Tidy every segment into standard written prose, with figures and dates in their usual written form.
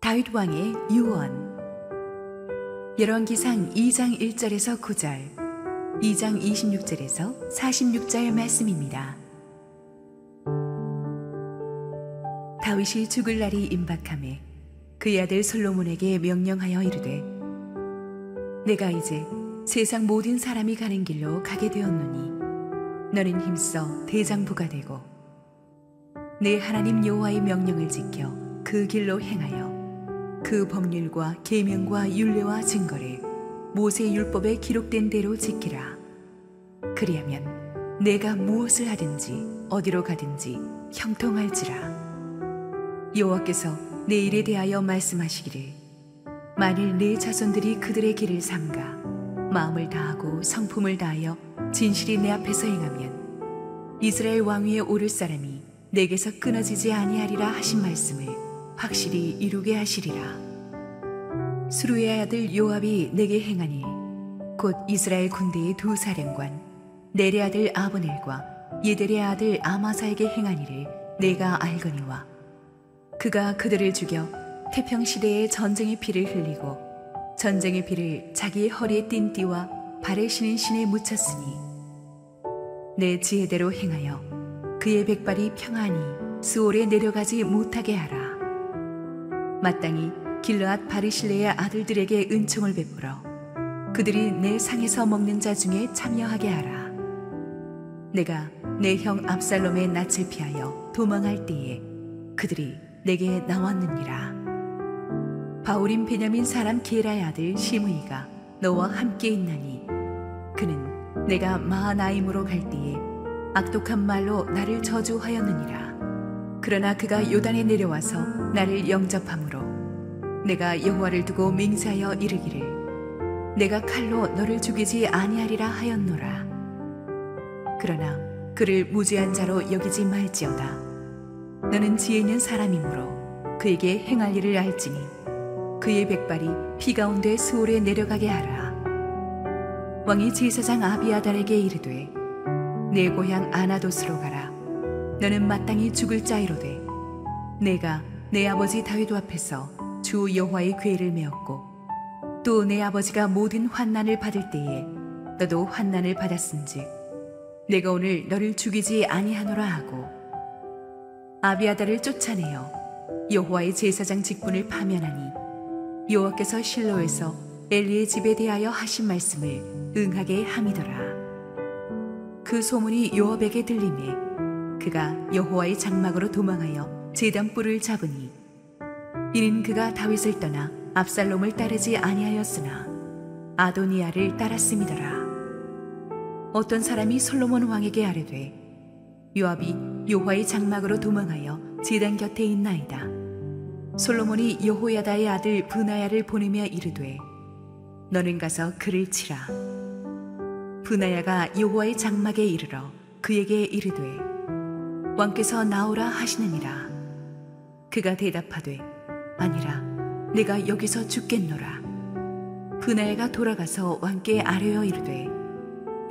다윗 왕의 유언. 열왕기상 2장 1절에서 9절, 2장 26절에서 46절 말씀입니다. 다윗이 죽을 날이 임박하매 그의 아들 솔로몬에게 명령하여 이르되, 내가 이제 세상 모든 사람이 가는 길로 가게 되었노니 너는 힘써 대장부가 되고 내 하나님 여호와의 명령을 지켜 그 길로 행하여 그 법률과 계명과 율례와 증거를 모세 율법에 기록된 대로 지키라. 그리하면 내가 무엇을 하든지 어디로 가든지 형통할지라. 여호와께서 내 일에 대하여 말씀하시기를, 만일 내 자손들이 그들의 길을 삼가 마음을 다하고 성품을 다하여 진실이 내 앞에서 행하면 이스라엘 왕위에 오를 사람이 내게서 끊어지지 아니하리라 하신 말씀을 확실히 이루게 하시리라. 수루의 아들 요압이 내게 행하니 곧 이스라엘 군대의 두 사령관 넬의 아들 아브넬과 예델의 아들 아마사에게 행하니를 내가 알거니와, 그가 그들을 죽여 태평시대에 전쟁의 피를 흘리고 전쟁의 피를 자기의 허리에 띤 띠와 발에 신은 신에 묻혔으니 내 지혜대로 행하여 그의 백발이 평안히 스올에 내려가지 못하게 하라. 마땅히 길르앗 바르실레의 아들들에게 은총을 베풀어 그들이 내 상에서 먹는 자 중에 참여하게 하라. 내가 내 형 압살롬의 낯을 피하여 도망할 때에 그들이 내게 나왔느니라. 바울임 베냐민 사람 게라의 아들 시므이가 너와 함께 있나니 그는 내가 마하나임으로 갈 때에 악독한 말로 나를 저주하였느니라. 그러나 그가 요단에 내려와서 나를 영접함으로 내가 여호와를 두고 맹세하여 이르기를, 내가 칼로 너를 죽이지 아니하리라 하였노라. 그러나 그를 무죄한 자로 여기지 말지어다. 너는 지혜 있는 사람이므로 그에게 행할 일을 알지니 그의 백발이 피 가운데 스올에 내려가게 하라. 왕이 제사장 아비아달에게 이르되, 내 고향 아나돗으로 가라. 너는 마땅히 죽을 자이로되 내가 내 아버지 다윗 앞에서 주 여호와의 궤를 메었고 또 내 아버지가 모든 환난을 받을 때에 너도 환난을 받았은즉 내가 오늘 너를 죽이지 아니하노라 하고, 아비아달을 쫓아내어 여호와의 제사장 직분을 파면하니 여호와께서 실로에서 엘리의 집에 대하여 하신 말씀을 응하게 함이더라. 그 소문이 요압에게 들리매 그가 여호와의 장막으로 도망하여 제단 뿔을 잡으니, 이는 그가 다윗을 떠나 압살롬을 따르지 아니하였으나 아도니아를 따랐음이더라. 어떤 사람이 솔로몬 왕에게 아뢰되, 요압이 여호와의 장막으로 도망하여 제단 곁에 있나이다. 솔로몬이 여호야다의 아들 브나야를 보내며 이르되, 너는 가서 그를 치라. 브나야가 여호와의 장막에 이르러 그에게 이르되, 왕께서 나오라 하시느니라. 그가 대답하되, 아니라 내가 여기서 죽겠노라. 브나야가 돌아가서 왕께 아뢰어 이르되,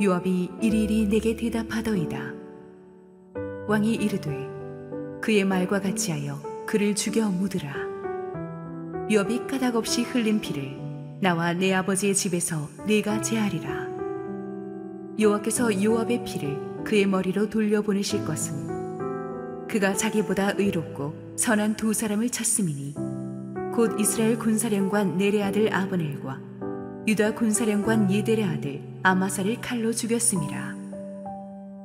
요압이 이리이리 내게 대답하더이다. 왕이 이르되, 그의 말과 같이 하여 그를 죽여 묻으라. 요압이 까닭없이 흘린 피를 나와 내 아버지의 집에서 내가 제하리라. 여호와께서 요압의 피를 그의 머리로 돌려보내실 것은 그가 자기보다 의롭고 선한 두 사람을 쳤음이니 곧 이스라엘 군사령관 넬의 아들 아브넬과 유다 군사령관 예델의 아들 아마사를 칼로 죽였음이라.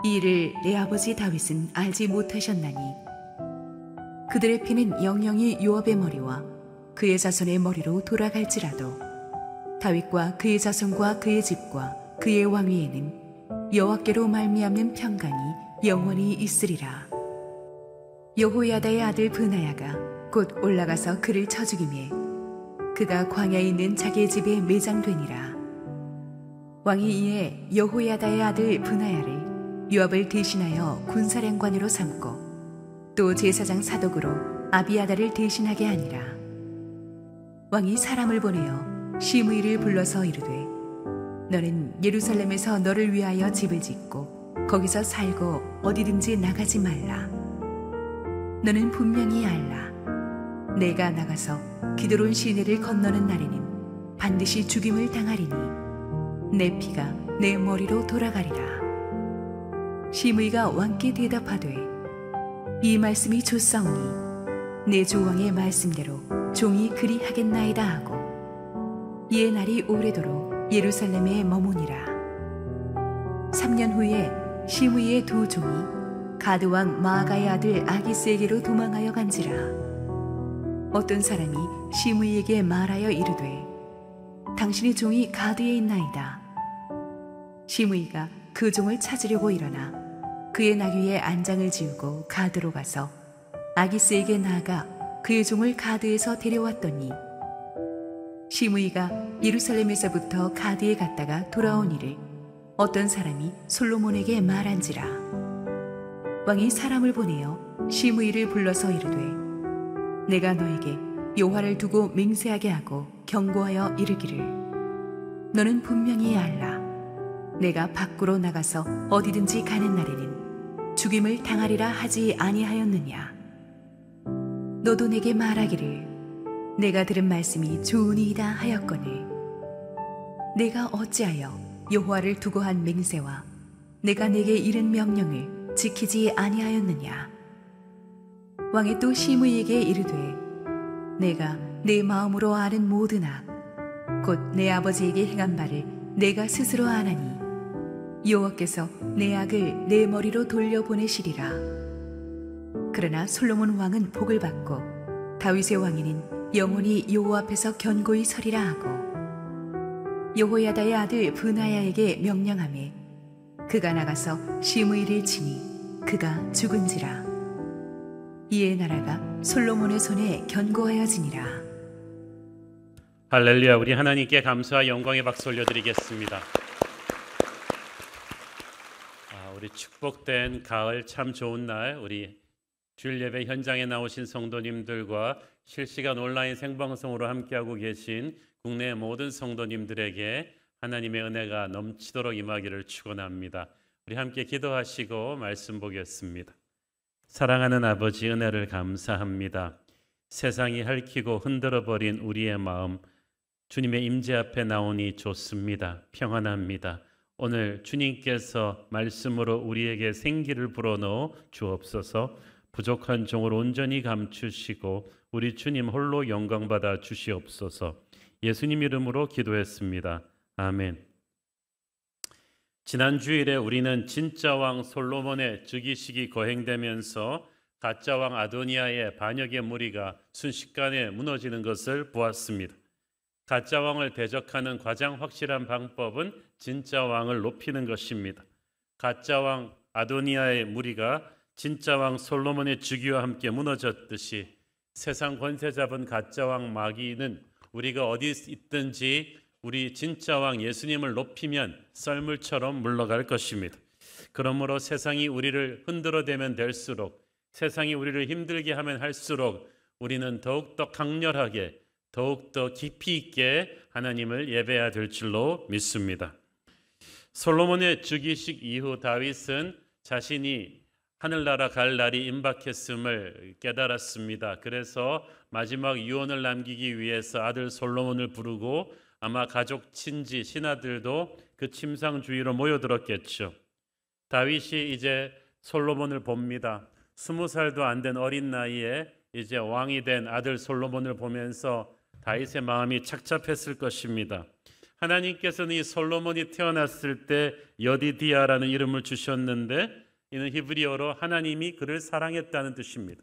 이 일을 내 아버지 다윗은 알지 못하셨나니 그들의 피는 영영이 요압의 머리와 그의 자손의 머리로 돌아갈지라도 다윗과 그의 자손과 그의 집과 그의 왕위에는 여호와께로 말미암는 평강이 영원히 있으리라. 여호야다의 아들 브나야가 곧 올라가서 그를 쳐 죽이매 그가 광야에 있는 자기의 집에 매장되니라. 왕이 이에 여호야다의 아들 브나야를 요압을 대신하여 군사령관으로 삼고 또 제사장 사독으로 아비아달을 대신하게 하니라. 왕이 사람을 보내어 시므이를 불러서 이르되, 너는 예루살렘에서 너를 위하여 집을 짓고 거기서 살고 어디든지 나가지 말라. 너는 분명히 알라. 내가 나가서 기드론 시내를 건너는 날에는 반드시 죽임을 당하리니 내 피가 내 머리로 돌아가리라. 시므이가 왕께 대답하되 이 말씀이 좋사오니 내 조왕의 말씀대로 종이 그리 하겠나이다 하고 이에 날이 오래도록 예루살렘에 머무니라. 3년 후에 시므이의 두 종이 가드 왕 마아가의 아들 아기스에게로 도망하여 간지라. 어떤 사람이 시므이에게 말하여 이르되 당신의 종이 가드에 있나이다. 시므이가 그 종을 찾으려고 일어나 그의 나귀에 안장을 지우고 가드로 가서 아기스에게 나아가 그의 종을 가드에서 데려왔더니 시므이가 예루살렘에서부터 가드에 갔다가 돌아온 일을 어떤 사람이 솔로몬에게 말한지라. 왕이 사람을 보내어 시므이를 불러서 이르되 내가 너에게 여호와를 두고 맹세하게 하고 경고하여 이르기를 너는 분명히 알라. 내가 밖으로 나가서 어디든지 가는 날에는 죽임을 당하리라 하지 아니하였느냐. 너도 내게 말하기를 내가 들은 말씀이 좋으니이다 하였거늘 내가 어찌하여 여호와를 두고 한 맹세와 내가 내게 이른 명령을 지키지 아니하였느냐. 왕이 또 시므이에게 이르되 내가 내 마음으로 아는 모든 악 곧 내 아버지에게 행한 바를 내가 스스로 아나니 여호와께서 내 악을 내 머리로 돌려보내시리라. 그러나 솔로몬 왕은 복을 받고 다윗의 왕위는 영원히 여호와 앞에서 견고히 서리라 하고 여호야다의 아들 브나야에게 명령하매 그가 나가서 시므이를 치니 그가 죽은지라. 이에 나라가 솔로몬의 손에 견고하여지니라. 할렐루야. 우리 하나님께 감사와 영광의 박수 올려드리겠습니다. 우리 축복된 가을 참 좋은 날, 우리 주일 예배 현장에 나오신 성도님들과 실시간 온라인 생방송으로 함께하고 계신 국내 모든 성도님들에게 하나님의 은혜가 넘치도록 임하기를 축원합니다. 우리 함께 기도하시고 말씀 보겠습니다. 사랑하는 아버지, 은혜를 감사합니다. 세상이 핥히고 흔들어버린 우리의 마음, 주님의 임재 앞에 나오니 좋습니다. 평안합니다. 오늘 주님께서 말씀으로 우리에게 생기를 불어넣어 주옵소서. 부족한 종을 온전히 감추시고 우리 주님 홀로 영광받아 주시옵소서. 예수님 이름으로 기도했습니다. 아멘. 지난 주일에 우리는 진짜 왕 솔로몬의 즉위식이 거행되면서 가짜 왕 아도니아의 반역의 무리가 순식간에 무너지는 것을 보았습니다. 가짜 왕을 대적하는 가장 확실한 방법은 진짜 왕을 높이는 것입니다. 가짜 왕 아도니아의 무리가 진짜 왕 솔로몬의 즉위와 함께 무너졌듯이 세상 권세 잡은 가짜 왕 마귀는 우리가 어디 있든지 우리 진짜 왕 예수님을 높이면 썰물처럼 물러갈 것입니다. 그러므로 세상이 우리를 흔들어대면 될수록, 세상이 우리를 힘들게 하면 할수록 우리는 더욱더 강렬하게, 더욱더 깊이 있게 하나님을 예배해야 될 줄로 믿습니다. 솔로몬의 즉위식 이후 다윗은 자신이 하늘나라 갈 날이 임박했음을 깨달았습니다. 그래서 마지막 유언을 남기기 위해서 아들 솔로몬을 부르고 아마 가족, 친지, 신하들도 그 침상 주위로 모여들었겠죠. 다윗이 이제 솔로몬을 봅니다. 20살도 안 된 어린 나이에 이제 왕이 된 아들 솔로몬을 보면서 다윗의 마음이 착잡했을 것입니다. 하나님께서는 이 솔로몬이 태어났을 때 여디디아라는 이름을 주셨는데 이는 히브리어로 하나님이 그를 사랑했다는 뜻입니다.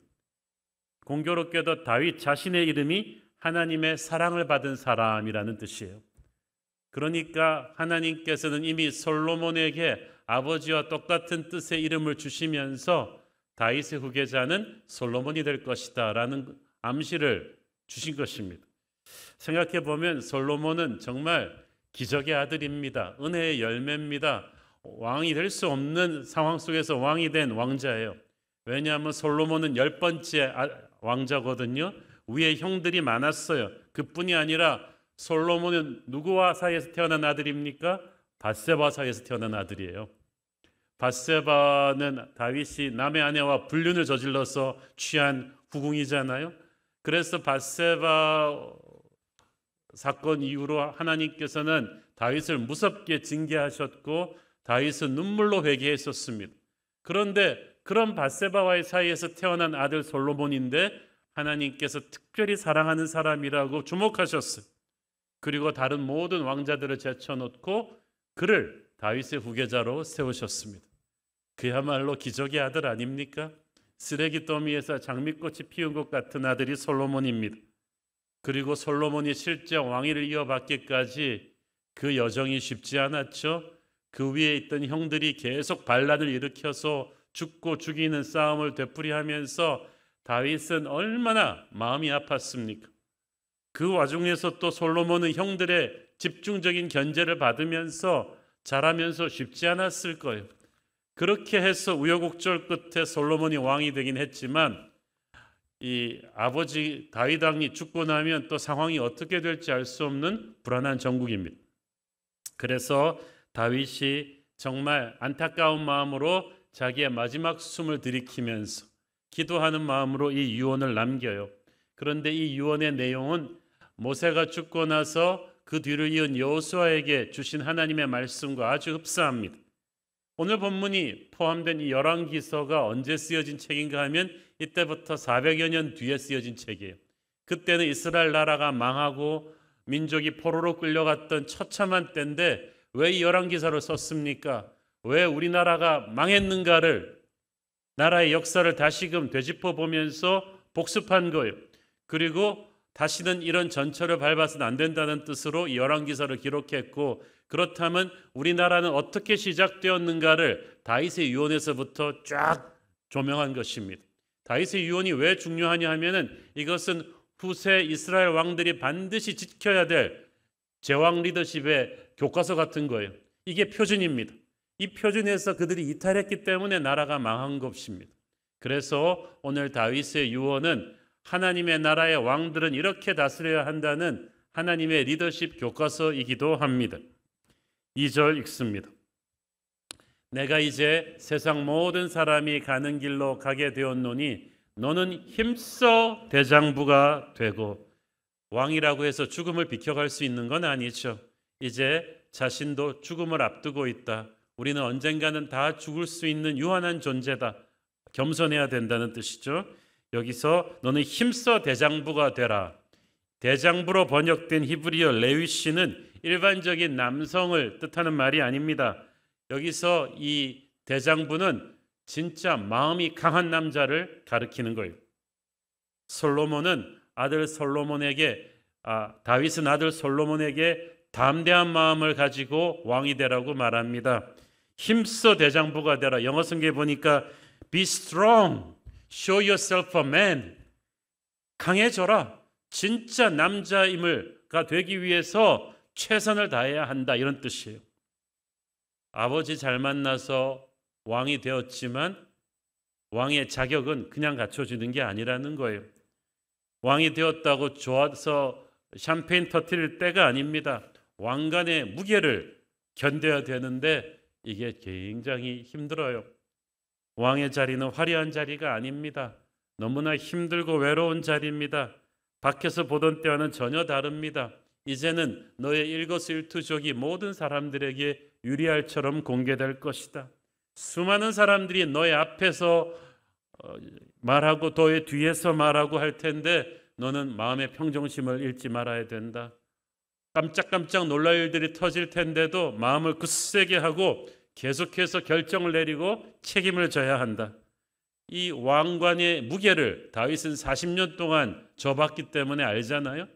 공교롭게도 다윗 자신의 이름이 하나님의 사랑을 받은 사람이라는 뜻이에요. 그러니까 하나님께서는 이미 솔로몬에게 아버지와 똑같은 뜻의 이름을 주시면서 다윗의 후계자는 솔로몬이 될 것이다 라는 암시를 주신 것입니다. 생각해 보면 솔로몬은 정말 기적의 아들입니다. 은혜의 열매입니다. 왕이 될 수 없는 상황 속에서 왕이 된 왕자예요. 왜냐하면 솔로몬은 10번째 왕자거든요. 위에 형들이 많았어요. 그뿐이 아니라 솔로몬은 누구와 사이에서 태어난 아들입니까? 밧세바 사이에서 태어난 아들이에요. 밧세바는 다윗이 남의 아내와 불륜을 저질러서 취한 후궁이잖아요. 그래서 밧세바 사건 이후로 하나님께서는 다윗을 무섭게 징계하셨고 다윗은 눈물로 회개했었습니다. 그런데 그런 밧세바와의 사이에서 태어난 아들 솔로몬인데 하나님께서 특별히 사랑하는 사람이라고 주목하셨어요. 그리고 다른 모든 왕자들을 제쳐놓고 그를 다윗의 후계자로 세우셨습니다. 그야말로 기적의 아들 아닙니까? 쓰레기 더미에서 장미꽃이 피운 것 같은 아들이 솔로몬입니다. 그리고 솔로몬이 실제 왕위를 이어받기까지 그 여정이 쉽지 않았죠. 그 위에 있던 형들이 계속 반란을 일으켜서 죽고 죽이는 싸움을 되풀이하면서 다윗은 얼마나 마음이 아팠습니까? 그 와중에서 또 솔로몬은 형들의 집중적인 견제를 받으면서 자라면서 쉽지 않았을 거예요. 그렇게 해서 우여곡절 끝에 솔로몬이 왕이 되긴 했지만 이 아버지 다윗 왕이 죽고 나면 또 상황이 어떻게 될지 알 수 없는 불안한 정국입니다. 그래서 다윗이 정말 안타까운 마음으로 자기의 마지막 숨을 들이키면서 기도하는 마음으로 이 유언을 남겨요. 그런데 이 유언의 내용은 모세가 죽고 나서 그 뒤를 이은 여호수아에게 주신 하나님의 말씀과 아주 흡사합니다. 오늘 본문이 포함된 이 열왕기서가 언제 쓰여진 책인가 하면 이때부터 400여 년 뒤에 쓰여진 책이에요. 그때는 이스라엘 나라가 망하고 민족이 포로로 끌려갔던 처참한 때인데 왜 이 열왕기서를 썼습니까? 왜 우리나라가 망했는가를 나라의 역사를 다시금 되짚어 보면서 복습한 거예요. 그리고 다시는 이런 전철을 밟아서는 안 된다는 뜻으로 이 열왕기서를 기록했고 그렇다면 우리나라는 어떻게 시작되었는가를 다윗의 유언에서부터 쫙 조명한 것입니다. 다윗의 유언이 왜 중요하냐 하면은 이것은 후세 이스라엘 왕들이 반드시 지켜야 될 제왕 리더십의 교과서 같은 거예요. 이게 표준입니다. 이 표준에서 그들이 이탈했기 때문에 나라가 망한 것입니다. 그래서 오늘 다윗의 유언은 하나님의 나라의 왕들은 이렇게 다스려야 한다는 하나님의 리더십 교과서이기도 합니다. 2절 읽습니다. 내가 이제 세상 모든 사람이 가는 길로 가게 되었노니 너는 힘써 대장부가 되고 왕이라고 해서 죽음을 비켜갈 수 있는 건 아니죠. 이제 자신도 죽음을 앞두고 있다. 우리는 언젠가는 다 죽을 수 있는 유한한 존재다. 겸손해야 된다는 뜻이죠. 여기서 너는 힘써 대장부가 되라. 대장부로 번역된 히브리어 레위시는 일반적인 남성을 뜻하는 말이 아닙니다. 여기서 이 대장부는 진짜 마음이 강한 남자를 가리키는 거예요. 솔로몬은 다윗은 아들 솔로몬에게 담대한 마음을 가지고 왕이 되라고 말합니다. 힘써 대장부가 되라. 영어 성경에 보니까 be strong, show yourself a man. 강해져라. 진짜 남자임을가 되기 위해서 최선을 다해야 한다. 이런 뜻이에요. 아버지 잘 만나서 왕이 되었지만 왕의 자격은 그냥 갖춰지는 게 아니라는 거예요. 왕이 되었다고 좋아서 샴페인 터뜨릴 때가 아닙니다. 왕관의 무게를 견뎌야 되는데 이게 굉장히 힘들어요. 왕의 자리는 화려한 자리가 아닙니다. 너무나 힘들고 외로운 자리입니다. 밖에서 보던 때와는 전혀 다릅니다. 이제는 너의 일거수일투족이 모든 사람들에게 유리알처럼 공개될 것이다. 수많은 사람들이 너의 앞에서 말하고 너의 뒤에서 말하고 할 텐데 너는 마음의 평정심을 잃지 말아야 된다. 깜짝깜짝 놀랄 일들이 터질 텐데도 마음을 굳세게 하고 계속해서 결정을 내리고 책임을 져야 한다. 이 왕관의 무게를 다윗은 40년 동안 져봤기 때문에 알잖아요.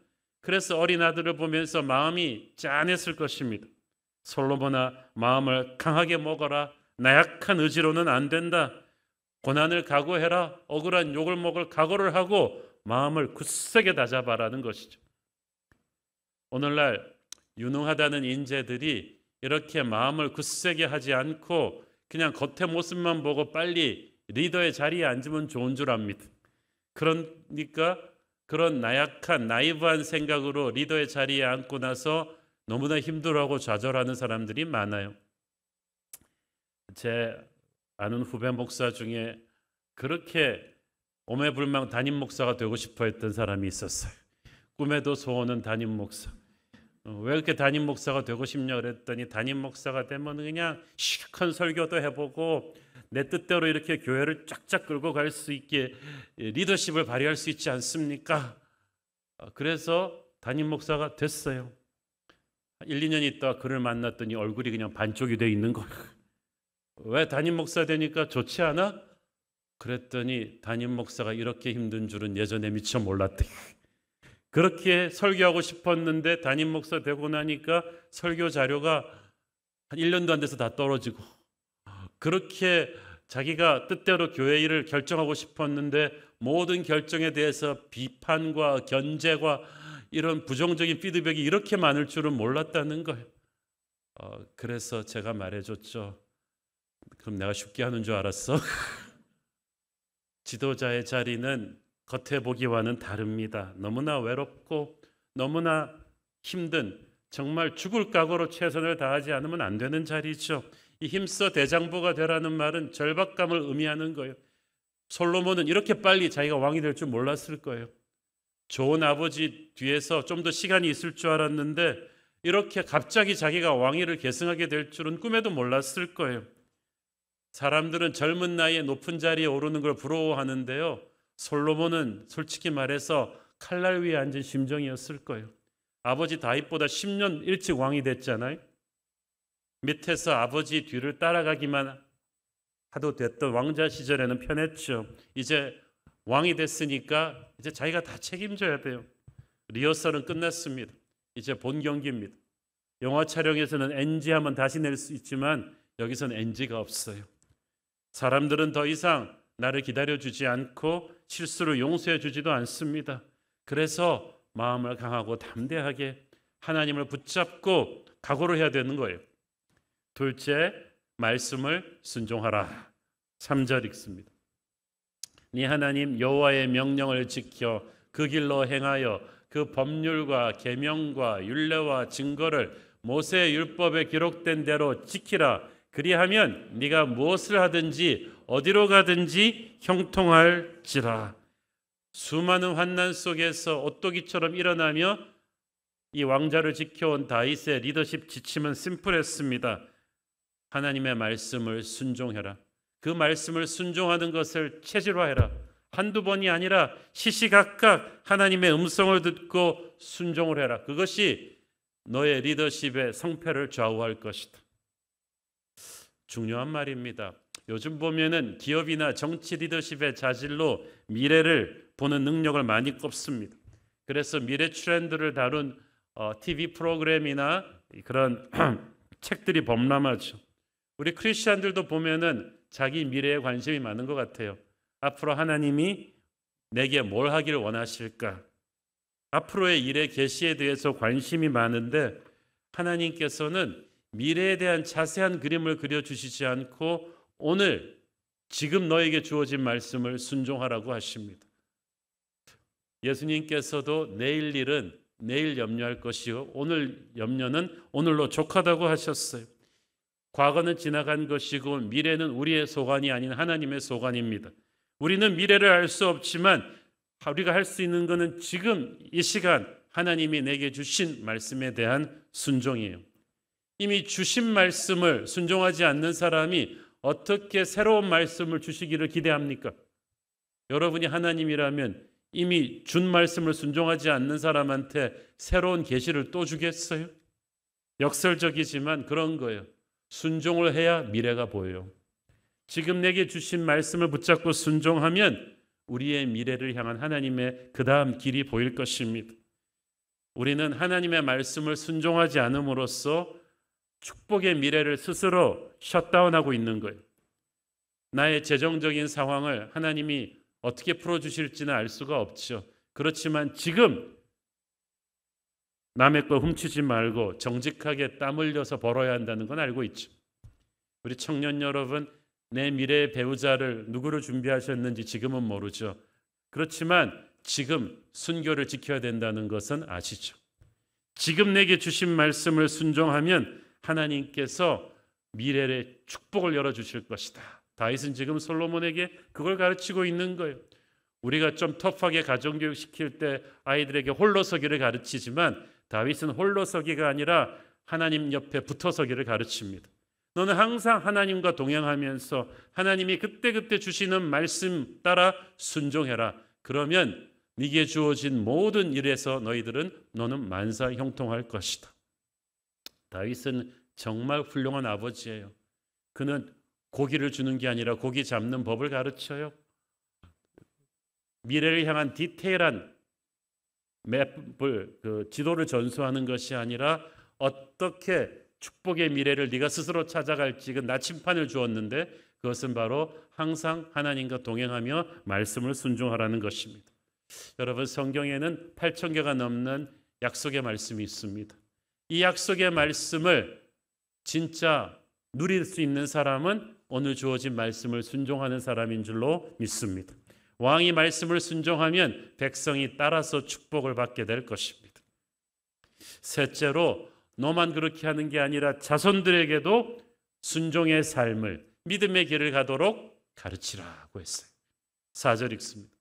그래서 어린 아들을 보면서 마음이 짠했을 것입니다. 솔로몬아, 마음을 강하게 먹어라. 나약한 의지로는 안 된다. 고난을 각오해라. 억울한 욕을 먹을 각오를 하고 마음을 굳세게 다잡아라는 것이죠. 오늘날 유능하다는 인재들이 이렇게 마음을 굳세게 하지 않고 그냥 겉의 모습만 보고 빨리 리더의 자리에 앉으면 좋은 줄 압니다. 그러니까 그런 나약한 나이브한 생각으로 리더의 자리에 앉고 나서 너무나 힘들어하고 좌절하는 사람들이 많아요. 제 아는 후배 목사 중에 그렇게 오매불망 담임 목사가 되고 싶어 했던 사람이 있었어요. 꿈에도 소원은 담임 목사. 왜 이렇게 담임 목사가 되고 싶냐 그랬더니 담임 목사가 되면 그냥 시큰 설교도 해보고 내 뜻대로 이렇게 교회를 쫙쫙 끌고 갈 수 있게 리더십을 발휘할 수 있지 않습니까? 그래서 담임 목사가 됐어요. 1, 2년 있다가 그를 만났더니 얼굴이 그냥 반쪽이 돼 있는 거예요. 왜 담임 목사 되니까 좋지 않아? 그랬더니 담임 목사가 이렇게 힘든 줄은 예전에 미처 몰랐대. 그렇게 설교하고 싶었는데 담임 목사 되고 나니까 설교 자료가 한 1년도 안 돼서 다 떨어지고, 그렇게 자기가 뜻대로 교회 일을 결정하고 싶었는데 모든 결정에 대해서 비판과 견제와 이런 부정적인 피드백이 이렇게 많을 줄은 몰랐다는 거예요. 그래서 제가 말해줬죠. 그럼 내가 쉽게 하는 줄 알았어? 지도자의 자리는 겉에 보기와는 다릅니다. 너무나 외롭고 너무나 힘든, 정말 죽을 각오로 최선을 다하지 않으면 안 되는 자리죠. 이 힘써 대장부가 되라는 말은 절박감을 의미하는 거예요. 솔로몬은 이렇게 빨리 자기가 왕이 될 줄 몰랐을 거예요. 좋은 아버지 뒤에서 좀 더 시간이 있을 줄 알았는데 이렇게 갑자기 자기가 왕위를 계승하게 될 줄은 꿈에도 몰랐을 거예요. 사람들은 젊은 나이에 높은 자리에 오르는 걸 부러워하는데요, 솔로몬은 솔직히 말해서 칼날 위에 앉은 심정이었을 거예요. 아버지 다윗보다 10년 일찍 왕이 됐잖아요. 밑에서 아버지 뒤를 따라가기만 하도 됐던 왕자 시절에는 편했죠. 이제 왕이 됐으니까 이제 자기가 다 책임져야 돼요. 리허설은 끝났습니다. 이제 본 경기입니다. 영화 촬영에서는 NG하면 다시 낼 수 있지만 여기서는 NG가 없어요. 사람들은 더 이상 나를 기다려주지 않고 실수를 용서해 주지도 않습니다. 그래서 마음을 강하고 담대하게 하나님을 붙잡고 각오를 해야 되는 거예요. 둘째, 말씀을 순종하라. 3절 읽습니다. 네 하나님 여호와의 명령을 지켜 그 길로 행하여 그 법률과 계명과 율례와 증거를 모세의 율법에 기록된 대로 지키라. 그리하면 네가 무엇을 하든지 어디로 가든지 형통할지라. 수많은 환난 속에서 오토기처럼 일어나며 이 왕자를 지켜온 다윗의 리더십 지침은 심플했습니다. 하나님의 말씀을 순종해라. 그 말씀을 순종하는 것을 체질화해라. 한두 번이 아니라 시시각각 하나님의 음성을 듣고 순종을 해라. 그것이 너의 리더십의 성패를 좌우할 것이다. 중요한 말입니다. 요즘 보면은 기업이나 정치 리더십의 자질로 미래를 보는 능력을 많이 꼽습니다. 그래서 미래 트렌드를 다룬 TV 프로그램이나 그런 책들이 범람하죠. 우리 크리스천들도 보면은 자기 미래에 관심이 많은 것 같아요. 앞으로 하나님이 내게 뭘 하기를 원하실까? 앞으로의 일의 계시에 대해서 관심이 많은데 하나님께서는 미래에 대한 자세한 그림을 그려주시지 않고 오늘 지금 너에게 주어진 말씀을 순종하라고 하십니다. 예수님께서도 내일 일은 내일 염려할 것이요 오늘 염려는 오늘로 족하다고 하셨어요. 과거는 지나간 것이고 미래는 우리의 소관이 아닌 하나님의 소관입니다. 우리는 미래를 알 수 없지만 우리가 할 수 있는 것은 지금 이 시간 하나님이 내게 주신 말씀에 대한 순종이에요. 이미 주신 말씀을 순종하지 않는 사람이 어떻게 새로운 말씀을 주시기를 기대합니까? 여러분이 하나님이라면 이미 준 말씀을 순종하지 않는 사람한테 새로운 계시를 또 주겠어요? 역설적이지만 그런 거예요. 순종을 해야 미래가 보여요. 지금 내게 주신 말씀을 붙잡고 순종하면 우리의 미래를 향한 하나님의 그 다음 길이 보일 것입니다. 우리는 하나님의 말씀을 순종하지 않음으로써 축복의 미래를 스스로 셧다운하고 있는 거예요. 나의 재정적인 상황을 하나님이 어떻게 풀어주실지는 알 수가 없죠. 그렇지만 지금 남의 거 훔치지 말고 정직하게 땀 흘려서 벌어야 한다는 건 알고 있죠. 우리 청년 여러분, 내 미래의 배우자를 누구로 준비하셨는지 지금은 모르죠. 그렇지만 지금 순교를 지켜야 된다는 것은 아시죠. 지금 내게 주신 말씀을 순종하면 하나님께서 미래의 축복을 열어주실 것이다. 다윗은 지금 솔로몬에게 그걸 가르치고 있는 거예요. 우리가 좀 터프하게 가정교육 시킬 때 아이들에게 홀로서기를 가르치지만 다윗은 홀로서기가 아니라 하나님 옆에 붙어서기를 가르칩니다. 너는 항상 하나님과 동행하면서 하나님이 그때그때 주시는 말씀 따라 순종해라. 그러면 네게 주어진 모든 일에서 너는 만사 형통할 것이다. 다윗은 정말 훌륭한 아버지예요. 그는 고기를 주는 게 아니라 고기 잡는 법을 가르쳐요. 미래를 향한 디테일한 맵을 지도를 전수하는 것이 아니라 어떻게 축복의 미래를 네가 스스로 찾아갈지 그 나침판을 주었는데 그것은 바로 항상 하나님과 동행하며 말씀을 순종하라는 것입니다. 여러분, 성경에는 8,000개가 넘는 약속의 말씀이 있습니다. 이 약속의 말씀을 진짜 누릴 수 있는 사람은 오늘 주어진 말씀을 순종하는 사람인 줄로 믿습니다. 왕이 말씀을 순종하면 백성이 따라서 축복을 받게 될 것입니다. 셋째로 너만 그렇게 하는 게 아니라 자손들에게도 순종의 삶을, 믿음의 길을 가도록 가르치라고 했어요. 4절 읽습니다.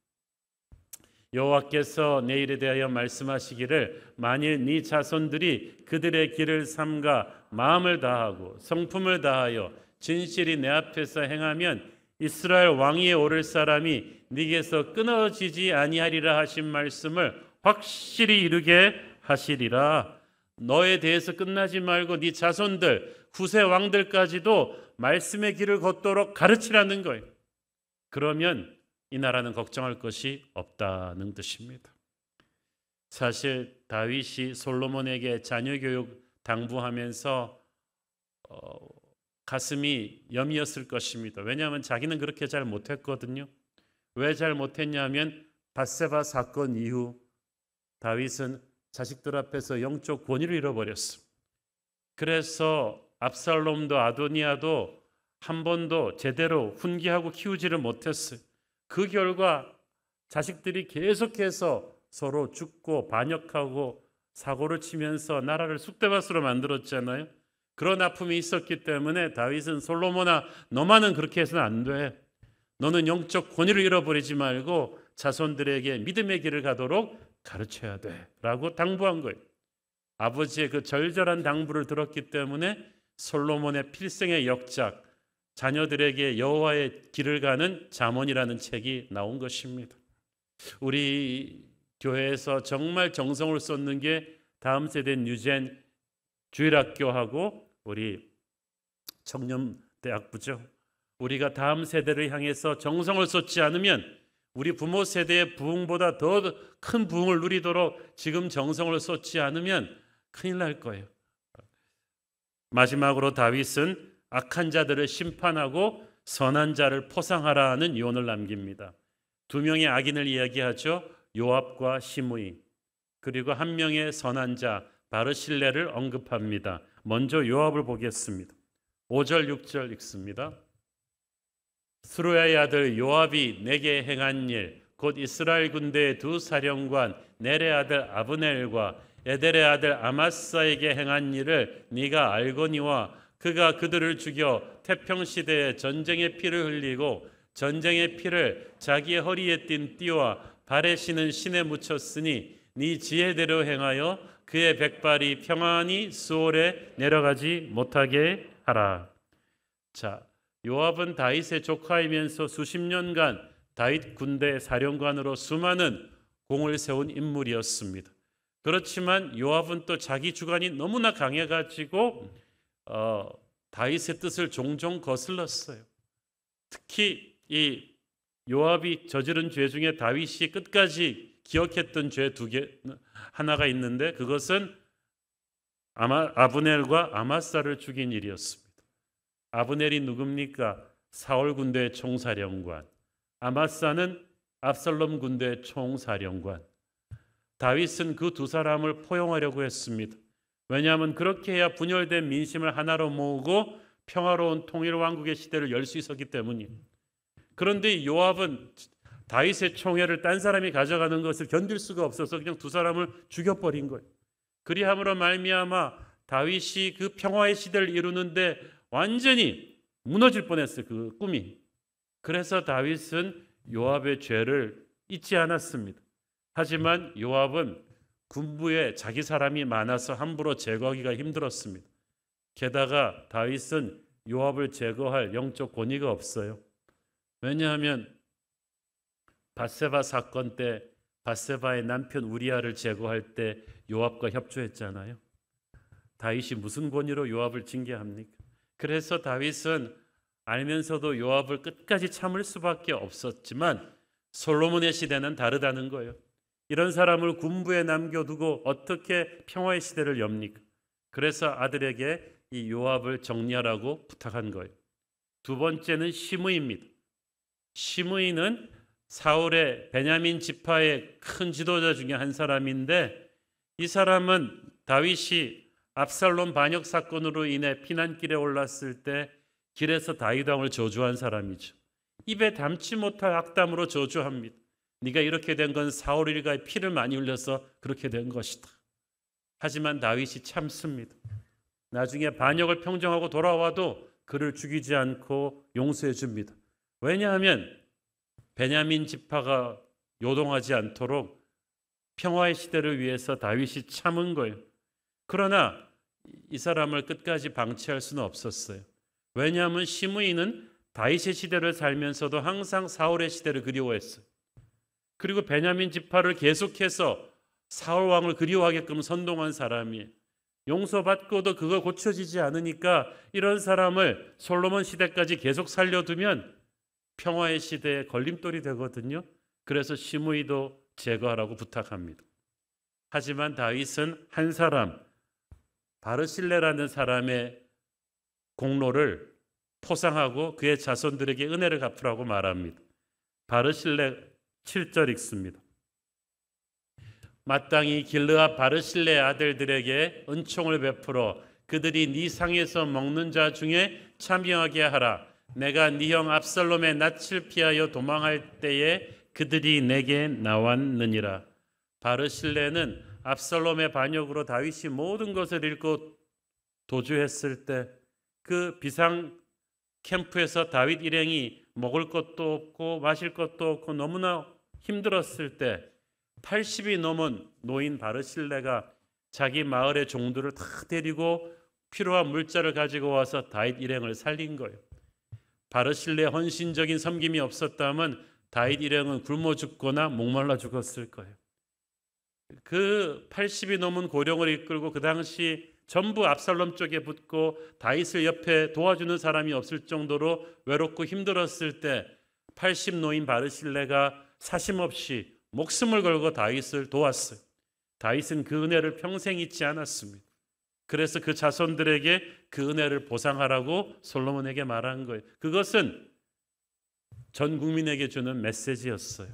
여호와께서 내 일에 대하여 말씀하시기를 만일 네 자손들이 그들의 길을 삼가 마음을 다하고 성품을 다하여 진실이 내 앞에서 행하면 이스라엘 왕위에 오를 사람이 네게서 끊어지지 아니하리라 하신 말씀을 확실히 이루게 하시리라. 너에 대해서 끝나지 말고 네 자손들, 후세 왕들까지도 말씀의 길을 걷도록 가르치라는 거예요. 그러면 이 나라는 걱정할 것이 없다는 뜻입니다. 사실 다윗이 솔로몬에게 자녀 교육 당부하면서 가슴이 염이었을 것입니다. 왜냐하면 자기는 그렇게 잘 못했거든요. 왜 잘 못했냐면 밧세바 사건 이후 다윗은 자식들 앞에서 영적 권위를 잃어버렸어. 그래서 압살롬도 아도니아도 한 번도 제대로 훈계하고 키우지를 못했어요. 그 결과 자식들이 계속해서 서로 죽고 반역하고 사고를 치면서 나라를 쑥대밭으로 만들었잖아요. 그런 아픔이 있었기 때문에 다윗은 솔로몬아, 너만은 그렇게 해서는 안 돼. 너는 영적 권위를 잃어버리지 말고 자손들에게 믿음의 길을 가도록 가르쳐야 돼 라고 당부한 거예요. 아버지의 그 절절한 당부를 들었기 때문에 솔로몬의 필생의 역작, 자녀들에게 여호와의 길을 가는 잠언이라는 책이 나온 것입니다. 우리 교회에서 정말 정성을 쏟는 게 다음 세대 뉴젠 주일학교하고 우리 청년대학부죠. 우리가 다음 세대를 향해서 정성을 쏟지 않으면 우리 부모 세대의 부흥보다 더 큰 부흥을 누리도록 지금 정성을 쏟지 않으면 큰일 날 거예요. 마지막으로 다윗은 악한 자들을 심판하고 선한 자를 포상하라는 유언을 남깁니다. 두 명의 악인을 이야기하죠. 요압과 시므이. 그리고 한 명의 선한 자 바르실레를 언급합니다. 먼저 요압을 보겠습니다. 5절 6절 읽습니다. 스루야의 아들 요압이 내게 행한 일, 곧 이스라엘 군대의 두 사령관 넬의 아들 아브넬과 에델의 아들 아마사에게 행한 일을 네가 알거니와 그가 그들을 죽여 태평시대에 전쟁의 피를 흘리고 전쟁의 피를 자기의 허리에 띤 띠와 발에 신은 신에 묻혔으니 네 지혜대로 행하여 그의 백발이 평안히 수월에 내려가지 못하게 하라. 자, 요압은 다윗의 조카이면서 수십 년간 다윗 군대 사령관으로 수많은 공을 세운 인물이었습니다. 그렇지만 요압은 또 자기 주관이 너무나 강해가지고 다윗의 뜻을 종종 거슬렀어요. 특히 이 요압이 저지른 죄 중에 다윗이 끝까지 기억했던 죄 하나가 있는데 그것은 아브넬과 아마사를 죽인 일이었습니다. 아브넬이 누굽니까? 사울 군대의 총사령관. 아마사는 압살롬 군대의 총사령관. 다윗은 그 두 사람을 포용하려고 했습니다. 왜냐하면 그렇게 해야 분열된 민심을 하나로 모으고 평화로운 통일 왕국의 시대를 열 수 있었기 때문이에요. 그런데 요압은 다윗의 총애를 딴 사람이 가져가는 것을 견딜 수가 없어서 그냥 두 사람을 죽여버린 거예요. 그리함으로 말미암아 다윗이 그 평화의 시대를 이루는데 완전히 무너질 뻔했어요. 그 꿈이. 그래서 다윗은 요압의 죄를 잊지 않았습니다. 하지만 요압은 군부에 자기 사람이 많아서 함부로 제거하기가 힘들었습니다. 게다가 다윗은 요압을 제거할 영적 권위가 없어요. 왜냐하면 밧세바 사건 때 밧세바의 남편 우리아를 제거할 때 요압과 협조했잖아요. 다윗이 무슨 권위로 요압을 징계합니까? 그래서 다윗은 알면서도 요압을 끝까지 참을 수밖에 없었지만 솔로몬의 시대는 다르다는 거예요. 이런 사람을 군부에 남겨두고 어떻게 평화의 시대를 엽니까? 그래서 아들에게 이 요압을 정리하라고 부탁한 거예요. 두 번째는 시므이입니다. 시므이는 사울의 베냐민 지파의 큰 지도자 중에 한 사람인데, 이 사람은 다윗이 압살롬 반역 사건으로 인해 피난길에 올랐을 때 길에서 다윗 왕을 저주한 사람이죠. 입에 담지 못할 악담으로 저주합니다. 네가 이렇게 된 건 사울 일가의 피를 많이 흘려서 그렇게 된 것이다. 하지만 다윗이 참습니다. 나중에 반역을 평정하고 돌아와도 그를 죽이지 않고 용서해 줍니다. 왜냐하면 베냐민 지파가 요동하지 않도록 평화의 시대를 위해서 다윗이 참은 거예요. 그러나 이 사람을 끝까지 방치할 수는 없었어요. 왜냐하면 시므이는 다윗의 시대를 살면서도 항상 사울의 시대를 그리워했어요. 그리고 베냐민 지파를 계속해서 사울 왕을 그리워하게끔 선동한 사람이에요. 용서받고도 그거 고쳐지지 않으니까 이런 사람을 솔로몬 시대까지 계속 살려두면 평화의 시대에 걸림돌이 되거든요. 그래서 시므이도 제거하라고 부탁합니다. 하지만 다윗은 한 사람, 바르실레라는 사람의 공로를 포상하고 그의 자손들에게 은혜를 갚으라고 말합니다. 바르실레 7절 읽습니다. 마땅히 길르앗 바르실레의 아들들에게 은총을 베풀어 그들이 네 상에서 먹는 자 중에 참여하게 하라. 내가 네 형 압살롬의 낯을 피하여 도망할 때에 그들이 내게 나왔느니라. 바르실레는 압살롬의 반역으로 다윗이 모든 것을 잃고 도주했을 때 그 비상 캠프에서 다윗 일행이 먹을 것도 없고 마실 것도 없고 너무나 힘들었을 때 80이 넘은 노인 바르실레가 자기 마을의 종들을 다 데리고 필요한 물자를 가지고 와서 다윗 일행을 살린 거예요. 바르실레의 헌신적인 섬김이 없었다면 다윗 일행은 굶어 죽거나 목말라 죽었을 거예요. 그 80이 넘은 고령을 이끌고 그 당시 전부 압살롬 쪽에 붙고 다윗을 옆에 도와주는 사람이 없을 정도로 외롭고 힘들었을 때 80 노인 바르실레가 사심없이 목숨을 걸고 다윗을 도왔어요. 다윗은 그 은혜를 평생 잊지 않았습니다. 그래서 그 자손들에게 그 은혜를 보상하라고 솔로몬에게 말한 거예요. 그것은 전 국민에게 주는 메시지였어요.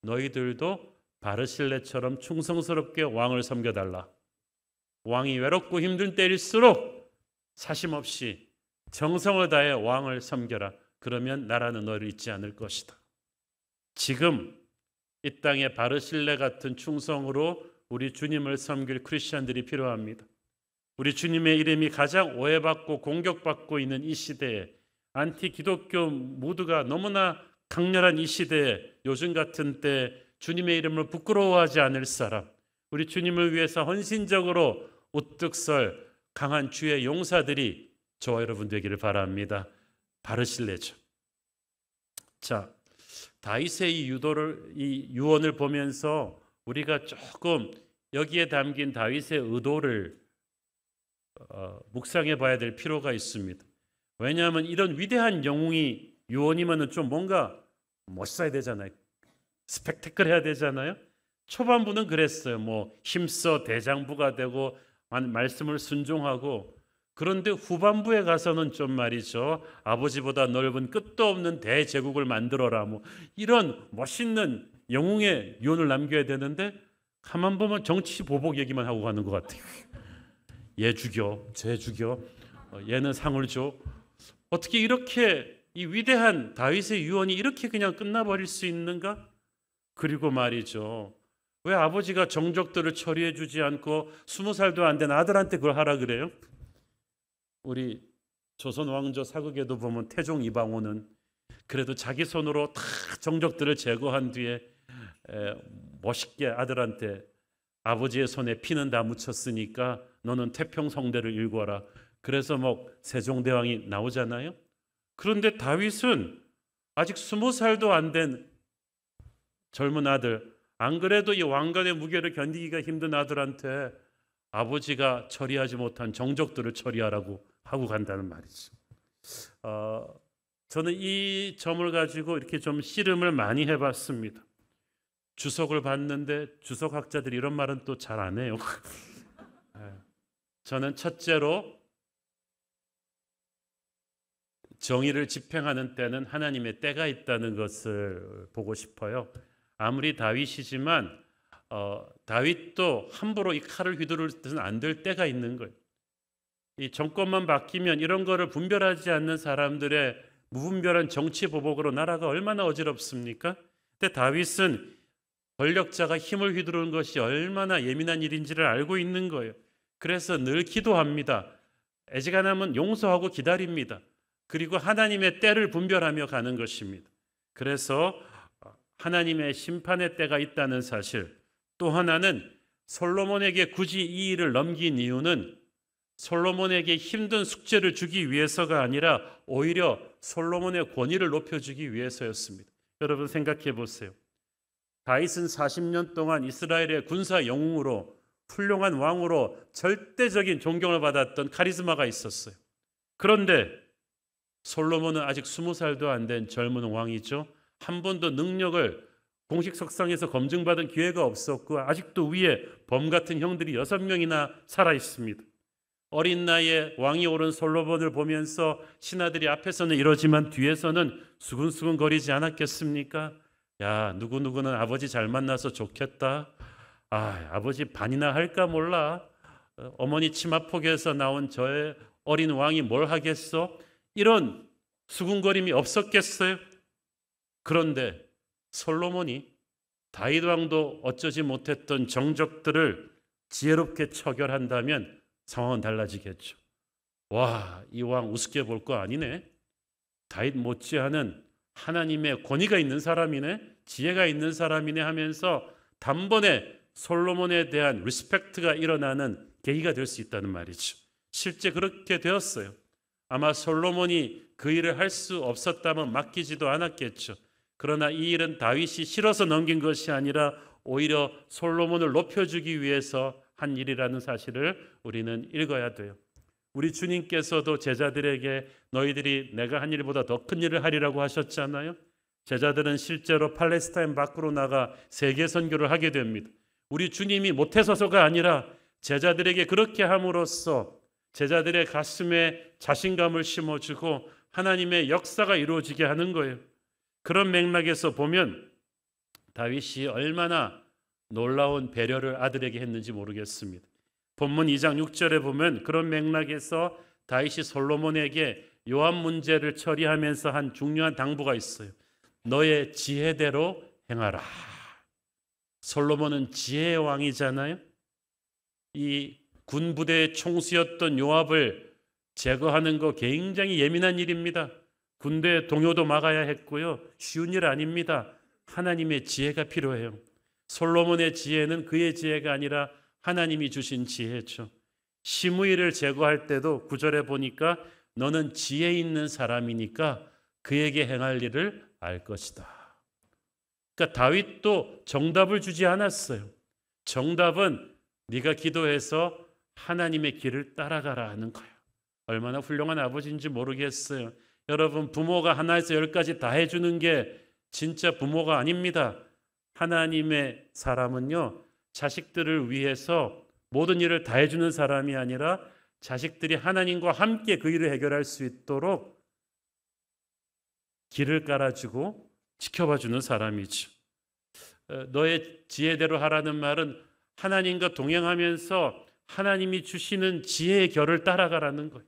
너희들도 바르실레처럼 충성스럽게 왕을 섬겨달라. 왕이 외롭고 힘든 때일수록 사심없이 정성을 다해 왕을 섬겨라. 그러면 나라는 너를 잊지 않을 것이다. 지금 이 땅에 바르실레 같은 충성으로 우리 주님을 섬길 크리스천들이 필요합니다. 우리 주님의 이름이 가장 오해받고 공격받고 있는 이 시대에, 안티 기독교 모두가 너무나 강렬한 이 시대에, 요즘 같은 때 주님의 이름을 부끄러워하지 않을 사람, 우리 주님을 위해서 헌신적으로 우뚝 설 강한 주의 용사들이 저와 여러분 되기를 바랍니다. 바르실레죠. 자, 다윗의 이 유언을 보면서 우리가 조금 여기에 담긴 다윗의 의도를 묵상해 봐야 될 필요가 있습니다. 왜냐하면 이런 위대한 영웅이 유언이면 좀 뭔가 멋있어야 되잖아요. 스펙테클 해야 되잖아요. 초반부는 그랬어요. 뭐 힘써 대장부가 되고 말씀을 순종하고, 그런데 후반부에 가서는 좀 말이죠. 아버지보다 넓은 끝도 없는 대제국을 만들어라. 뭐 이런 멋있는 영웅의 유언을 남겨야 되는데 가만 보면 정치 보복 얘기만 하고 가는 것 같아요. 얘 죽여, 쟤 죽여, 얘는 상을 줘. 어떻게 이렇게 이 위대한 다윗의 유언이 이렇게 그냥 끝나버릴 수 있는가? 그리고 말이죠. 왜 아버지가 정적들을 처리해 주지 않고 20살도 안 된 아들한테 그걸 하라 그래요? 우리 조선 왕조 사극에도 보면 태종 이방원은 그래도 자기 손으로 다 정적들을 제거한 뒤에 멋있게 아들한테 아버지의 손에 피는 다 묻혔으니까 너는 태평성대를 읽어라. 그래서 뭐 세종대왕이 나오잖아요. 그런데 다윗은 아직 20살도 안 된 젊은 아들, 안 그래도 이 왕관의 무게를 견디기가 힘든 아들한테 아버지가 처리하지 못한 정적들을 처리하라고 하고 간다는 말이죠. 저는 이 점을 가지고 이렇게 좀 씨름을 많이 해봤습니다. 주석을 봤는데 주석학자들이 이런 말은 또 잘 안 해요. 저는 첫째로 정의를 집행하는 때는 하나님의 때가 있다는 것을 보고 싶어요. 아무리 다윗이지만 다윗도 함부로 이 칼을 휘두르듯은 안 될 때가 있는 거예요. 이 정권만 바뀌면 이런 거를 분별하지 않는 사람들의 무분별한 정치 보복으로 나라가 얼마나 어지럽습니까? 근데 다윗은 권력자가 힘을 휘두르는 것이 얼마나 예민한 일인지를 알고 있는 거예요. 그래서 늘 기도합니다. 애지간하면 용서하고 기다립니다. 그리고 하나님의 때를 분별하며 가는 것입니다. 그래서 하나님의 심판의 때가 있다는 사실, 또 하나는 솔로몬에게 굳이 이 일을 넘긴 이유는 솔로몬에게 힘든 숙제를 주기 위해서가 아니라 오히려 솔로몬의 권위를 높여주기 위해서였습니다. 여러분 생각해 보세요. 다윗은 40년 동안 이스라엘의 군사 영웅으로 훌륭한 왕으로 절대적인 존경을 받았던 카리스마가 있었어요. 그런데 솔로몬은 아직 20살도 안 된 젊은 왕이죠. 한 번도 능력을 공식 석상에서 검증받은 기회가 없었고 아직도 위에 범 같은 형들이 6명이나 살아 있습니다. 어린 나이에 왕이 오른 솔로몬을 보면서 신하들이 앞에서는 이러지만 뒤에서는 수근수근 거리지 않았겠습니까? 야, 누구누구는 아버지 잘 만나서 좋겠다. 아버지 반이나 할까 몰라. 어머니 치마폭에서 나온 저의 어린 왕이 뭘 하겠어? 이런 수군거림이 없었겠어요? 그런데 솔로몬이 다윗 왕도 어쩌지 못했던 정적들을 지혜롭게 처결한다면 상황은 달라지겠죠. 와, 이 왕 우습게 볼 거 아니네. 다윗 못지않은 하나님의 권위가 있는 사람이네, 지혜가 있는 사람이네 하면서 단번에 솔로몬에 대한 리스펙트가 일어나는 계기가 될 수 있다는 말이죠. 실제 그렇게 되었어요. 아마 솔로몬이 그 일을 할 수 없었다면 맡기지도 않았겠죠. 그러나 이 일은 다윗이 싫어서 넘긴 것이 아니라 오히려 솔로몬을 높여주기 위해서 한 일이라는 사실을 우리는 읽어야 돼요. 우리 주님께서도 제자들에게 너희들이 내가 한 일보다 더 큰 일을 하리라고 하셨잖아요. 제자들은 실제로 팔레스타인 밖으로 나가 세계 선교를 하게 됩니다. 우리 주님이 못해서가 아니라 제자들에게 그렇게 함으로써 제자들의 가슴에 자신감을 심어주고 하나님의 역사가 이루어지게 하는 거예요. 그런 맥락에서 보면 다윗이 얼마나 놀라운 배려를 아들에게 했는지 모르겠습니다. 본문 2장 6절에 보면 그런 맥락에서 다윗이 솔로몬에게 요한 문제를 처리하면서 한 중요한 당부가 있어요. 너의 지혜대로 행하라. 솔로몬은 지혜의 왕이잖아요. 이 군부대의 총수였던 요압을 제거하는 거 굉장히 예민한 일입니다. 군대 동요도 막아야 했고요. 쉬운 일 아닙니다. 하나님의 지혜가 필요해요. 솔로몬의 지혜는 그의 지혜가 아니라 하나님이 주신 지혜죠. 시므이를 제거할 때도 9절에 보니까 너는 지혜 있는 사람이니까 그에게 행할 일을 알 것이다. 그러니까 다윗도 정답을 주지 않았어요. 정답은 네가 기도해서 하나님의 길을 따라가라 하는 거예요. 얼마나 훌륭한 아버지인지 모르겠어요. 여러분, 부모가 하나에서 10까지 다 해주는 게 진짜 부모가 아닙니다. 하나님의 사람은요, 자식들을 위해서 모든 일을 다 해주는 사람이 아니라 자식들이 하나님과 함께 그 일을 해결할 수 있도록 길을 깔아주고 지켜봐주는 사람이죠. 너의 지혜대로 하라는 말은 하나님과 동행하면서 하나님이 주시는 지혜의 결을 따라가라는 거예요.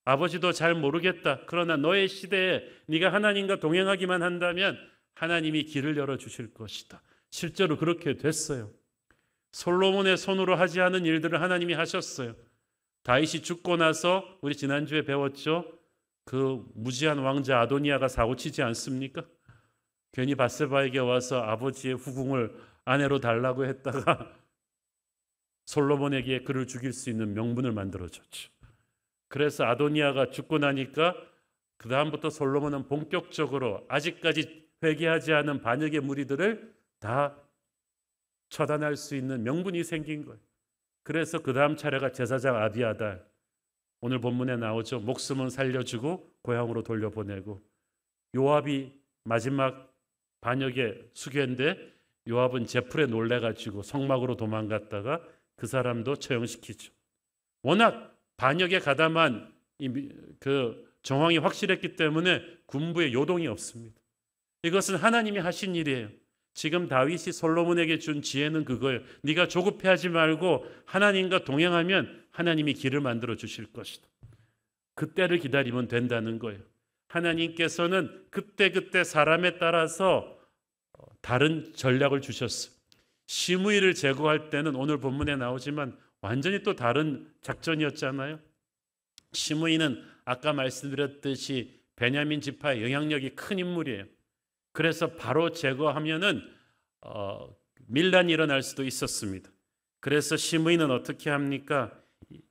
아버지도 잘 모르겠다. 그러나 너의 시대에 네가 하나님과 동행하기만 한다면 하나님이 길을 열어주실 것이다. 실제로 그렇게 됐어요. 솔로몬의 손으로 하지 않은 일들을 하나님이 하셨어요. 다윗이 죽고 나서 우리 지난주에 배웠죠. 그 무지한 왕자 아도니아가 사고치지 않습니까? 괜히 밧세바에게 와서 아버지의 후궁을 아내로 달라고 했다가 솔로몬에게 그를 죽일 수 있는 명분을 만들어줬죠. 그래서 아도니아가 죽고 나니까 그 다음부터 솔로몬은 본격적으로 아직까지 회개하지 않은 반역의 무리들을 다 처단할 수 있는 명분이 생긴 거예요. 그래서 그 다음 차례가 제사장 아비아달, 오늘 본문에 나오죠. 목숨은 살려주고 고향으로 돌려보내고, 요압이 마지막 반역의 수괴인데 요압은 제풀에 놀래가지고 성막으로 도망갔다가 그 사람도 처형시키죠. 워낙 반역에 가담한 그 정황이 확실했기 때문에 군부에 요동이 없습니다. 이것은 하나님이 하신 일이에요. 지금 다윗이 솔로몬에게 준 지혜는 그거예요. 네가 조급해하지 말고 하나님과 동행하면 하나님이 길을 만들어 주실 것이다. 그때를 기다리면 된다는 거예요. 하나님께서는 그때그때 사람에 따라서 다른 전략을 주셨어요. 시므이를 제거할 때는 오늘 본문에 나오지만 완전히 또 다른 작전이었잖아요. 시므이는 아까 말씀드렸듯이 베냐민 지파의 영향력이 큰 인물이에요. 그래서 바로 제거하면은 밀란이 일어날 수도 있었습니다. 그래서 시므이는 어떻게 합니까?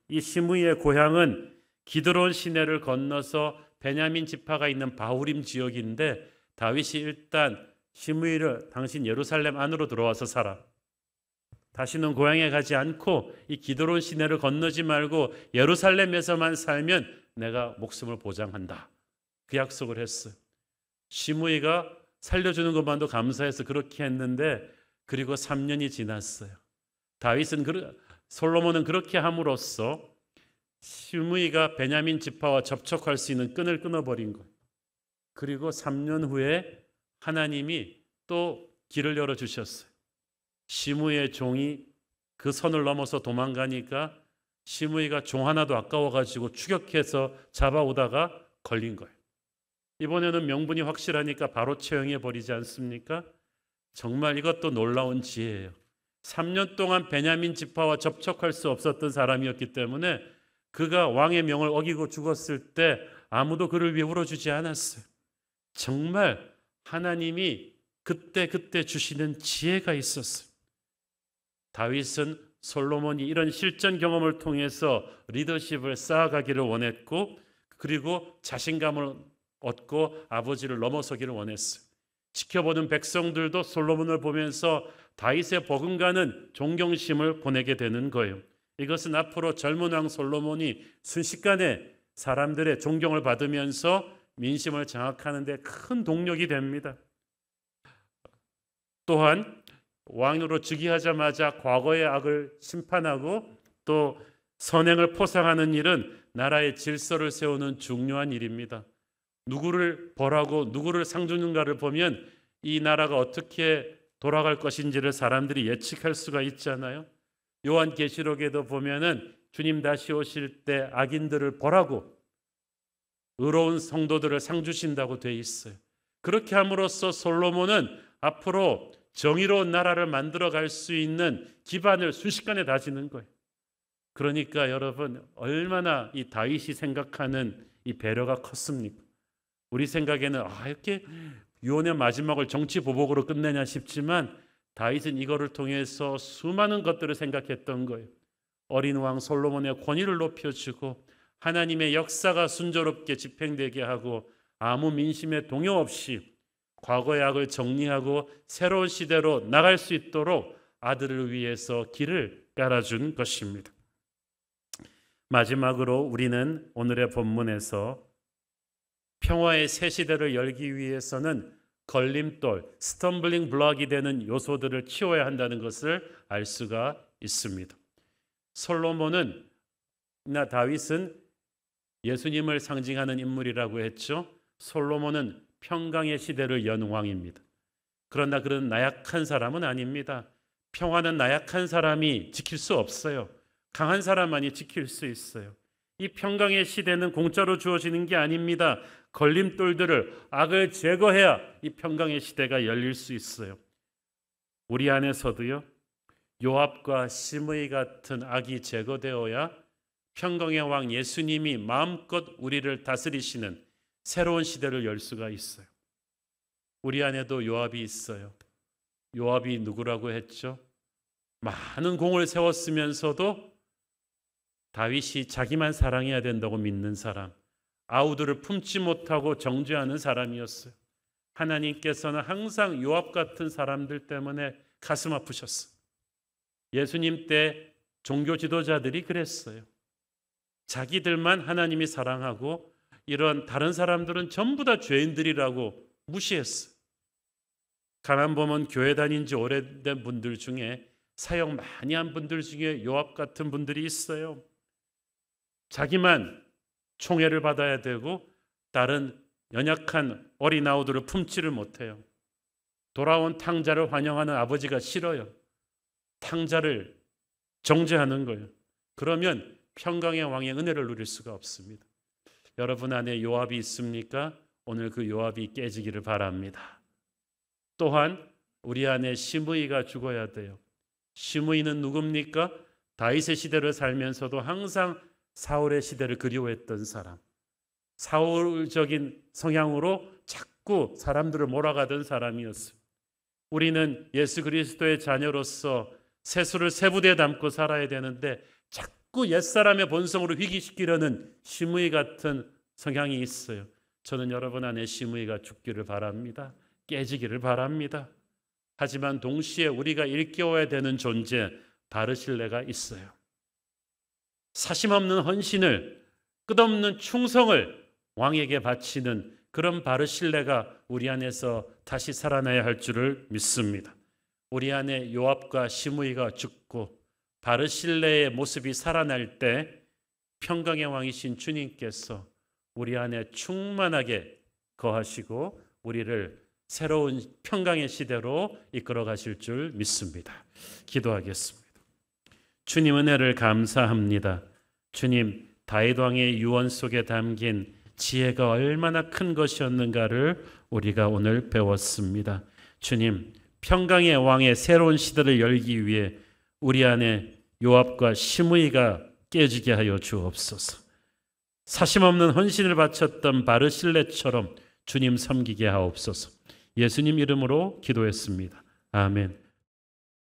이 시므이의 고향은 기드론 시내를 건너서 베냐민 지파가 있는 바후림 지역인데 다윗이 일단 시므이를 당신 예루살렘 안으로 들어와서 살아. 다시는 고향에 가지 않고 이 기드론 시내를 건너지 말고 예루살렘에서만 살면 내가 목숨을 보장한다. 그 약속을 했어요. 시므이가 살려주는 것만도 감사해서 그렇게 했는데 그리고 3년이 지났어요. 솔로몬은 그렇게 함으로써 시므이가 베냐민 지파와 접촉할 수 있는 끈을 끊어버린 거예요. 그리고 3년 후에 하나님이 또 길을 열어주셨어요. 시므이의 종이 그 선을 넘어서 도망가니까 시므이가 종 하나도 아까워가지고 추격해서 잡아오다가 걸린 거예요. 이번에는 명분이 확실하니까 바로 처형해 버리지 않습니까? 정말 이것도 놀라운 지혜예요. 3년 동안 베냐민 지파와 접촉할 수 없었던 사람이었기 때문에 그가 왕의 명을 어기고 죽었을 때 아무도 그를 위해 울어주지 않았어요. 정말 하나님이 그때 주시는 지혜가 있었어요. 다윗은 솔로몬이 이런 실전 경험을 통해서 리더십을 쌓아가기를 원했고 그리고 자신감을 얻고 아버지를 넘어서기를 원했어요. 지켜보는 백성들도 솔로몬을 보면서 다윗의 버금가는 존경심을 보내게 되는 거예요. 이것은 앞으로 젊은 왕 솔로몬이 순식간에 사람들의 존경을 받으면서 민심을 장악하는 데 큰 동력이 됩니다. 또한 왕으로 즉위하자마자 과거의 악을 심판하고 또 선행을 포상하는 일은 나라의 질서를 세우는 중요한 일입니다. 누구를 벌하고 누구를 상 주는가를 보면 이 나라가 어떻게 돌아갈 것인지를 사람들이 예측할 수가 있잖아요. 요한계시록에도 보면은 주님 다시 오실 때 악인들을 벌하고 의로운 성도들을 상 주신다고 돼 있어요. 그렇게 함으로써 솔로몬은 앞으로 정의로운 나라를 만들어 갈 수 있는 기반을 순식간에 다지는 거예요. 그러니까 여러분 얼마나 이 다윗이 생각하는 이 배려가 컸습니까? 우리 생각에는 이렇게 유언의 마지막을 정치 보복으로 끝내냐 싶지만 다윗은 이거를 통해서 수많은 것들을 생각했던 거예요. 어린 왕 솔로몬의 권위를 높여주고 하나님의 역사가 순조롭게 집행되게 하고 아무 민심에 동요 없이 과거의 악을 정리하고 새로운 시대로 나갈 수 있도록 아들을 위해서 길을 깔아준 것입니다. 마지막으로 우리는 오늘의 본문에서 평화의 새 시대를 열기 위해서는 걸림돌, 스텀블링 블럭이 되는 요소들을 키워야 한다는 것을 알 수가 있습니다. 솔로몬은 다윗은 예수님을 상징하는 인물이라고 했죠. 솔로몬은 평강의 시대를 연 왕입니다. 그러나 그런 나약한 사람은 아닙니다. 평화는 나약한 사람이 지킬 수 없어요. 강한 사람만이 지킬 수 있어요. 이 평강의 시대는 공짜로 주어지는 게 아닙니다. 걸림돌들을 악을 제거해야 이 평강의 시대가 열릴 수 있어요. 우리 안에서도요. 요압과 시므이 같은 악이 제거되어야 평강의 왕 예수님이 마음껏 우리를 다스리시는 새로운 시대를 열 수가 있어요. 우리 안에도 요압이 있어요. 요압이 누구라고 했죠? 많은 공을 세웠으면서도 다윗이 자기만 사랑해야 된다고 믿는 사람, 아우들을 품지 못하고 정죄하는 사람이었어요. 하나님께서는 항상 요압 같은 사람들 때문에 가슴 아프셨어요. 예수님 때 종교 지도자들이 그랬어요. 자기들만 하나님이 사랑하고 이런 다른 사람들은 전부 다 죄인들이라고 무시했어요. 가만 보면 교회 다닌 지 오래된 분들 중에, 사역 많이 한 분들 중에 요압 같은 분들이 있어요. 자기만 총애를 받아야 되고 다른 연약한 어린 아우들을 품지를 못해요. 돌아온 탕자를 환영하는 아버지가 싫어요. 탕자를 정죄하는 거예요. 그러면 평강의 왕의 은혜를 누릴 수가 없습니다. 여러분 안에 요압이 있습니까? 오늘 그 요압이 깨지기를 바랍니다. 또한 우리 안에 시므이가 죽어야 돼요. 시므이는 누굽니까? 다윗의 시대를 살면서도 항상 사울의 시대를 그리워했던 사람, 사울적인 성향으로 자꾸 사람들을 몰아가던 사람이었어요. 우리는 예수 그리스도의 자녀로서 세수를 세 부대에 담고 살아야 되는데 자꾸 옛사람의 본성으로 회귀시키려는 시므이 같은 성향이 있어요. 저는 여러분 안에 시므이가 죽기를 바랍니다. 깨지기를 바랍니다. 하지만 동시에 우리가 일깨워야 되는 존재 바르실레가 있어요. 사심없는 헌신을, 끝없는 충성을 왕에게 바치는 그런 바르실레가 우리 안에서 다시 살아나야 할 줄을 믿습니다. 우리 안에 요압과 시므이가 죽고 바르실레의 모습이 살아날 때 평강의 왕이신 주님께서 우리 안에 충만하게 거하시고 우리를 새로운 평강의 시대로 이끌어 가실 줄 믿습니다. 기도하겠습니다. 주님 은혜를 감사합니다. 주님, 다윗 왕의 유언 속에 담긴 지혜가 얼마나 큰 것이었는가를 우리가 오늘 배웠습니다. 주님, 평강의 왕의 새로운 시대를 열기 위해 우리 안에 요압과 시므이가 깨지게 하여 주옵소서. 사심없는 헌신을 바쳤던 바르실레처럼 주님 섬기게 하옵소서. 예수님 이름으로 기도했습니다. 아멘.